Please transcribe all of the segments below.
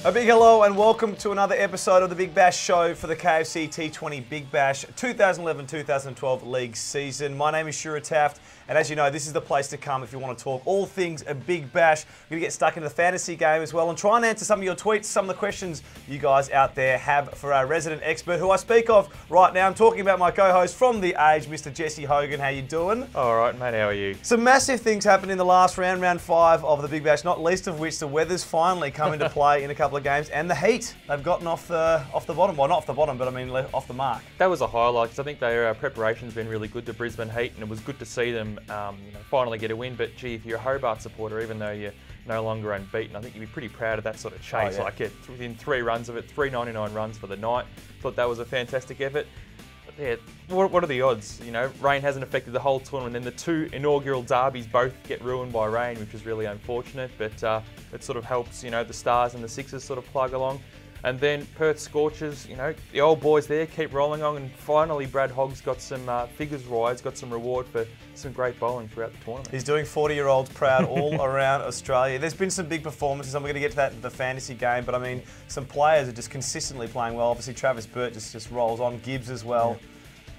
A big hello and welcome to another episode of the Big Bash Show for the KFC T20 Big Bash 2011-2012 league season. My name is Shura Taft, and as you know, this is the place to come if you want to talk all things a Big Bash. We're going to get stuck into the fantasy game as well and try and answer some of your tweets, some of the questions you guys out there have for our resident expert, who I speak of right now. I'm talking about my co-host from The Age, Mr. Jesse Hogan. How you doing? All right, mate. How are you? Some massive things happened in the last round, round 5 of the Big Bash, not least of which the weather's finally come into play in a couple of games, and the heat. They've gotten off the bottom. Well, not off the bottom, but I mean off the mark. That was a highlight because I think their preparation's been really good, the Brisbane Heat, and it was good to see them finally get a win. But gee, if you're a Hobart supporter, even though you're no longer unbeaten, I think you'd be pretty proud of that sort of chase. Oh, yeah. Like within 3 runs of it, 399 runs for the night. Thought that was a fantastic effort. Yeah, what are the odds? You know, rain hasn't affected the whole tournament, and the 2 inaugural derbies both get ruined by rain, which is really unfortunate. But it sort of helps, you know, the Stars and the Sixers sort of plug along. And then Perth Scorchers, you know, the old boys there keep rolling on, and finally Brad Hogg's got some figures right. He's got some reward for some great bowling throughout the tournament. He's doing 40-year-olds proud all around Australia. There's been some big performances, and we're going to get to that in the fantasy game, but I mean, some players are just consistently playing well. Obviously, Travis Burt just rolls on, Gibbs as well.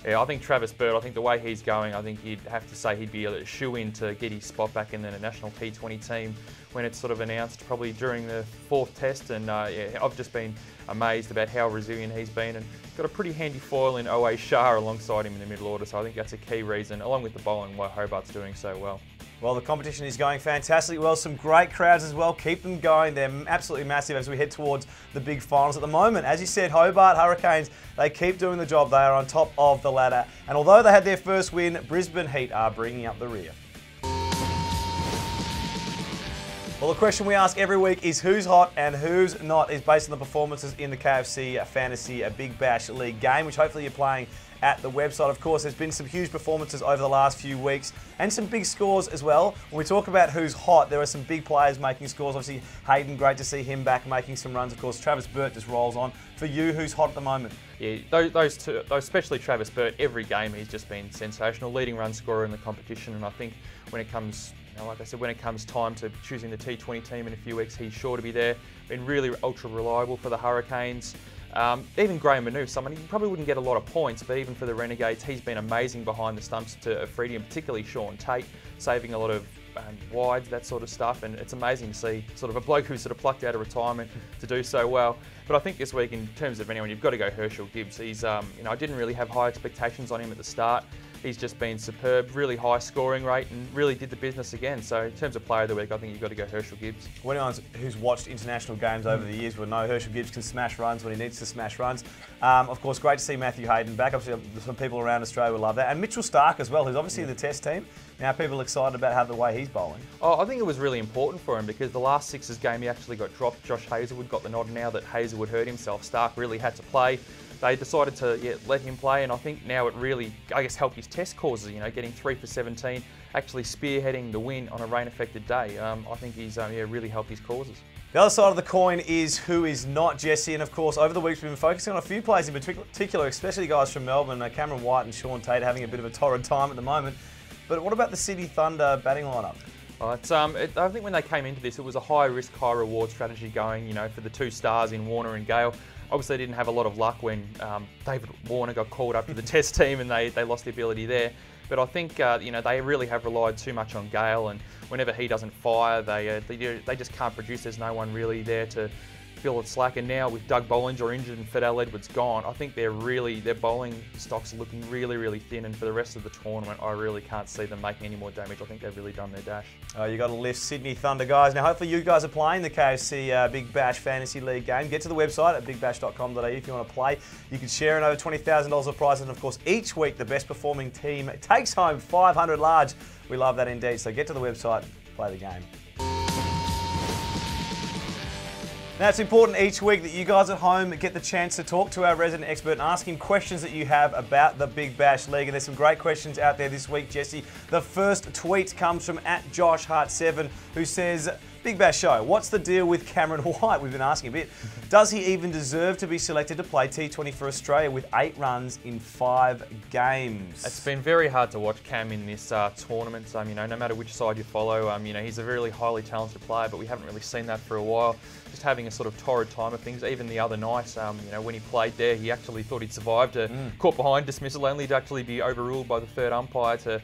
Yeah, I think Travis Burt, I think the way he's going, I think you'd have to say he'd be a shoe-in to get his spot back in the national T20 team when it's sort of announced probably during the 4th test. And yeah, I've just been amazed about how resilient he's been, and got a pretty handy foil in O.A. Shah alongside him in the middle order. So I think that's a key reason, along with the bowling, why Hobart's doing so well. Well, the competition is going fantastically well. Some great crowds as well. Keep them going. They're absolutely massive as we head towards the big finals at the moment. As you said, Hobart Hurricanes, they keep doing the job. They are on top of the ladder. And although they had their first win, Brisbane Heat are bringing up the rear. Well, the question we ask every week is who's hot and who's not, is based on the performances in the KFC Fantasy Big Bash League game, which hopefully you're playing at the website. Of course, there's been some huge performances over the last few weeks and some big scores as well. When we talk about who's hot, there are some big players making scores. Obviously, Hayden, great to see him back making some runs. Of course, Travis Burt just rolls on. For you, who's hot at the moment? Yeah, those two, especially Travis Burt, every game he's just been sensational, leading run scorer in the competition. And I think when it comes, like I said, when it comes time to choosing the T20 team in a few weeks, he's sure to be there. Been really ultra reliable for the Hurricanes. Even Graham Manu, someone he probably wouldn't get a lot of points, but even for the Renegades, he's been amazing behind the stumps to Freddie, and particularly Sean Tate, saving a lot of wides, that sort of stuff. And it's amazing to see sort of a bloke who's sort of plucked out of retirement to do so well. But I think this week, in terms of anyone, you've got to go Herschel Gibbs. He's, I didn't really have high expectations on him at the start. He's just been superb, really high scoring rate, and really did the business again. So in terms of player of the week, I think you've got to go Herschel Gibbs. Well, anyone who's watched international games over the years will know Herschel Gibbs can smash runs when he needs to smash runs. Of course, great to see Matthew Hayden back. Obviously, some people around Australia will love that. And Mitchell Starc as well, who's obviously in the test team. Now people are excited about how the way he's bowling. Oh, I think it was really important for him because the last Sixers game he actually got dropped. Josh Hazlewood got the nod. Now that Hazlewood hurt himself, Starc really had to play. They decided to let him play, and I think now it really, I guess, helped his test causes, you know, getting 3 for 17, actually spearheading the win on a rain-affected day. I think he's really helped his causes. The other side of the coin is who is not Jesse, and of course over the weeks we've been focusing on a few players in particular, especially guys from Melbourne, Cameron White and Sean Tate having a bit of a torrid time at the moment. But what about the Sydney Thunder batting lineup? Well, I think when they came into this, it was a high-risk, high-reward strategy going, you know, for the 2 stars in Warner and Gale. Obviously, they didn't have a lot of luck when David Warner got called up to the test team and they lost the ability there. But I think, they really have relied too much on Gale, and whenever he doesn't fire, they just can't produce. There's no one really there to fill its slack. And now with Doug Bollinger injured and Fidel Edwards gone, I think their bowling stocks are looking really, really thin. And for the rest of the tournament, I really can't see them making any more damage. I think they've really done their dash. Oh, you got to lift Sydney Thunder, guys. Now, hopefully you guys are playing the KFC Big Bash Fantasy League game. Get to the website at bigbash.com.au if you want to play. You can share in over $20,000 of prizes. And of course, each week the best performing team takes home 500 large. We love that indeed. So get to the website, play the game. Now, it's important each week that you guys at home get the chance to talk to our resident expert and ask him questions that you have about the Big Bash League. And there's some great questions out there this week, Jesse. The first tweet comes from @JoshHart7, who says, Big Bash Show. What's the deal with Cameron White? We've been asking a bit. Does he even deserve to be selected to play T20 for Australia with 8 runs in 5 games? It's been very hard to watch Cam in this tournament. No matter which side you follow, he's a really highly talented player, but we haven't really seen that for a while. Just having a sort of torrid time of things. Even the other night, when he played there, he actually thought he'd survived a caught behind dismissal, only to actually be overruled by the third umpire to,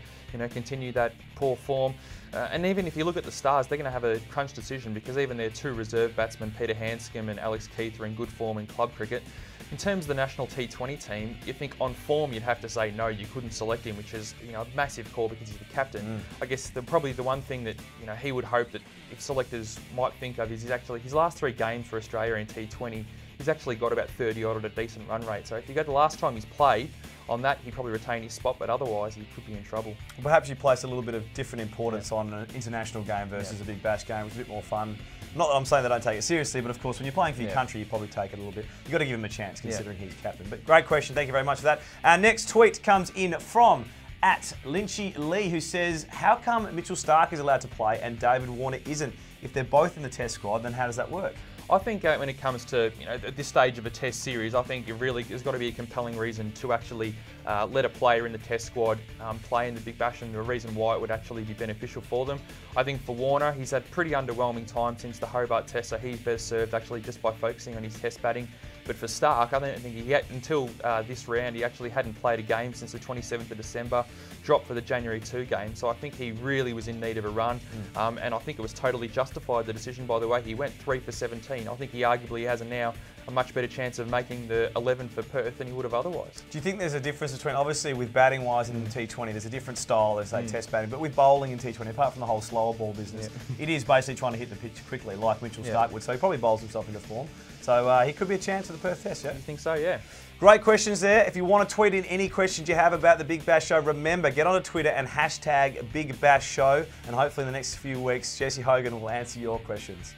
continue that poor form. And even if you look at the Stars, they're going to have a crunch decision because even their 2 reserve batsmen, Peter Hanscom and Alex Keith, are in good form in club cricket. In terms of the national T20 team, you think on form you'd have to say no, you couldn't select him, which is a massive call because he's the captain. I guess probably the one thing that he would hope that if selectors might think of is he's actually his last 3 games for Australia in T20. He's actually got about 30 odd at a decent run rate. So if you go the last time he's played, on that he'd probably retain his spot, but otherwise he could be in trouble. Perhaps you place a little bit of different importance on an international game versus a Big Bash game. It's a bit more fun. Not that I'm saying they don't take it seriously, but of course when you're playing for your country, you probably take it a little bit. You've got to give him a chance considering he's captain. But great question. Thank you very much for that. Our next tweet comes in from @Lynchy Lee, who says, how come Mitchell Starc is allowed to play and David Warner isn't? If they're both in the Test squad, then how does that work? I think when it comes to at this stage of a Test series, I think it really has got to be a compelling reason to actually let a player in the Test squad play in the Big Bash, and the reason why it would actually be beneficial for them. I think for Warner, he's had pretty underwhelming time since the Hobart Test, so he's best served actually just by focusing on his Test batting. But for Starc, I don't think he had, until this round, he actually hadn't played a game since the 27th of December, dropped for the January 2 game. So I think he really was in need of a run. And I think it was totally justified, the decision, by the way. He went 3 for 17. I think he arguably has now a much better chance of making the 11 for Perth than he would have otherwise. Do you think there's a difference between, obviously with batting wise in the T20, there's a different style, let's say Test batting, but with bowling in T20, apart from the whole slower ball business, it is basically trying to hit the pitch quickly, like Mitchell Starc would. So he probably bowls himself into form. So he could be a chance for the Perth Test, yeah? I think so, yeah. Great questions there. If you want to tweet in any questions you have about the Big Bash Show, remember, get onto Twitter and hashtag Big Bash Show, and hopefully in the next few weeks, Jesse Hogan will answer your questions.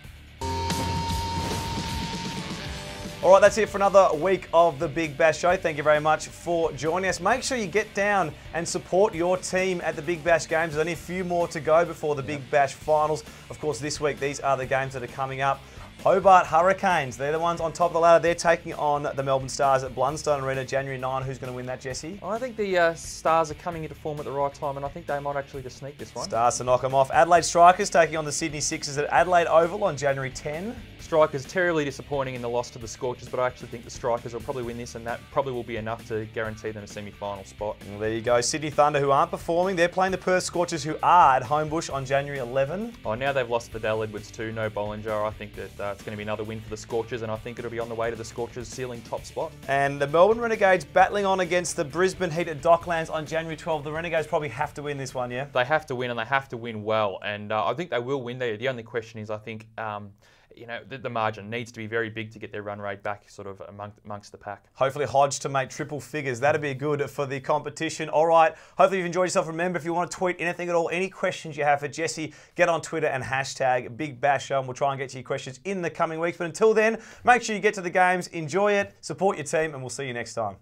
All right, that's it for another week of the Big Bash Show. Thank you very much for joining us. Make sure you get down and support your team at the Big Bash Games. There's only a few more to go before the Big Bash Finals. Of course, this week, these are the games that are coming up. Hobart Hurricanes, they're the ones on top of the ladder. They're taking on the Melbourne Stars at Blundstone Arena, January 9. Who's going to win that, Jesse? I think the Stars are coming into form at the right time, and I think they might actually just sneak this one. Stars to knock them off. Adelaide Strikers taking on the Sydney Sixers at Adelaide Oval on January 10. Strikers terribly disappointing in the loss to the Scorchers, but I actually think the Strikers will probably win this, and that probably will be enough to guarantee them a semi-final spot. Well, there you go. Sydney Thunder, who aren't performing, they're playing the Perth Scorchers, who are at Homebush on January 11. Oh, now they've lost to Dale Edwards too, no Bollinger. I think that it's going to be another win for the Scorchers, and I think it'll be on the way to the Scorchers' ceiling top spot. And the Melbourne Renegades battling on against the Brisbane Heat at Docklands on January 12. The Renegades probably have to win this one, yeah? They have to win, and they have to win well, and I think they will win there. The only question is, I think, the margin needs to be very big to get their run rate back sort of amongst the pack. Hopefully Hodge to make triple figures. That'd be good for the competition. All right. Hopefully you've enjoyed yourself. Remember, if you want to tweet anything at all, any questions you have for Jesse, get on Twitter and hashtag Big Bash Show, and we'll try and get to your questions in the coming weeks. But until then, make sure you get to the games, enjoy it, support your team, and we'll see you next time.